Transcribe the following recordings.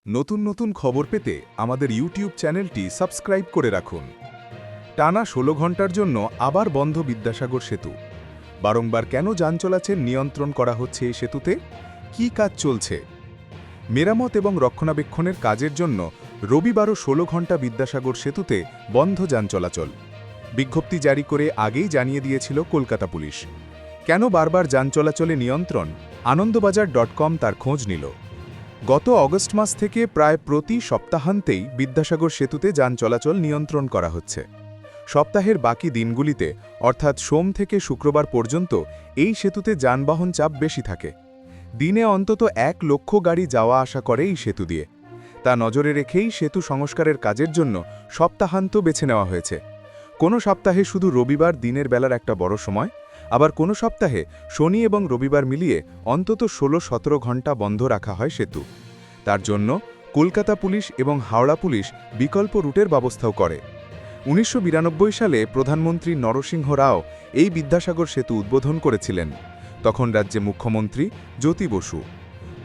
নতুন নতুন খবর পেতে আমাদের ইউটিউব চ্যানেলটি সাবস্ক্রাইব করে রাখুন। টানা ১৬ ঘন্টার জন্য আবার বন্ধ বিদ্যাসাগর সেতু। বারংবার কেন যান চলাচল নিয়ন্ত্রণ করা হচ্ছে এই সেতুতে? কী কাজ চলছে? মেরামত এবং রক্ষণাবেক্ষণের কাজের জন্য রবিবারও ১৬ ঘন্টা বিদ্যাসাগর সেতুতে বন্ধ যান চলাচল। বিজ্ঞপ্তি জারি করে আগেই জানিয়ে দিয়েছিল কলকাতা পুলিশ। কেন বারবার যান চলাচলে নিয়ন্ত্রণ? আনন্দবাজার.com তার খোঁজ নিল। গত অগস্ট মাস থেকে প্রায় প্রতি সপ্তাহান্তেই বিদ্যাসাগর সেতুতে যান চলাচল নিয়ন্ত্রণ করা হচ্ছে। সপ্তাহের বাকি দিনগুলিতে অর্থাৎ সোম থেকে শুক্রবার পর্যন্ত এই সেতুতে যানবাহন চাপ বেশি থাকে। দিনে অন্তত ১ লক্ষ গাড়ি যাওয়া আসা করে এই সেতু দিয়ে। তা নজরে রেখেই সেতু সংস্কারের কাজের জন্য সপ্তাহান্ত বেছে নেওয়া হয়েছে। কোনো সপ্তাহে শুধু রবিবার দিনের বেলার একটা বড় সময়, আবার কোনো সপ্তাহে শনি এবং রবিবার মিলিয়ে অন্তত ১৬-১৭ ঘন্টা বন্ধ রাখা হয় সেতু। তার জন্য কলকাতা পুলিশ এবং হাওড়া পুলিশ বিকল্প রুটের ব্যবস্থাও করে। ১৯৯২ সালে প্রধানমন্ত্রী নরসিংহ রাও এই বিদ্যাসাগর সেতু উদ্বোধন করেছিলেন। তখন রাজ্যে মুখ্যমন্ত্রী জ্যোতি বসু।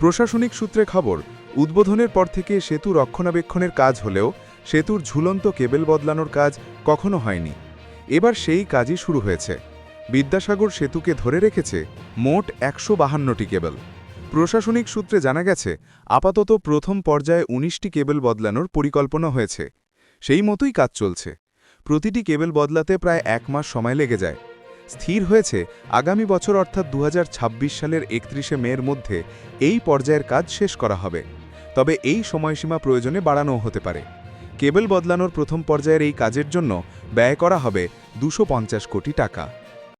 প্রশাসনিক সূত্রে খবর, উদ্বোধনের পর থেকে সেতু রক্ষণাবেক্ষণের কাজ হলেও সেতুর ঝুলন্ত কেবল বদলানোর কাজ কখনো হয়নি। এবার সেই কাজই শুরু হয়েছে। বিদ্যাসাগর সেতুকে ধরে রেখেছে মোট ১৫২টি কেবল। প্রশাসনিক সূত্রে জানা গেছে, আপাতত প্রথম পর্যায়ে ১৯টি কেবল বদলানোর পরিকল্পনা হয়েছে। সেই মতোই কাজ চলছে। প্রতিটি কেবল বদলাতে প্রায় ১ মাস সময় লেগে যায়। স্থির হয়েছে আগামী বছর অর্থাৎ ২০২৬ সালের ৩১শে মের মধ্যে এই পর্যায়ের কাজ শেষ করা হবে। তবে এই সময়সীমা প্রয়োজনে বাড়ানোও হতে পারে। কেবল বদলানোর প্রথম পর্যায়ের এই কাজের জন্য ব্যয় করা হবে ২৫০ কোটি টাকা।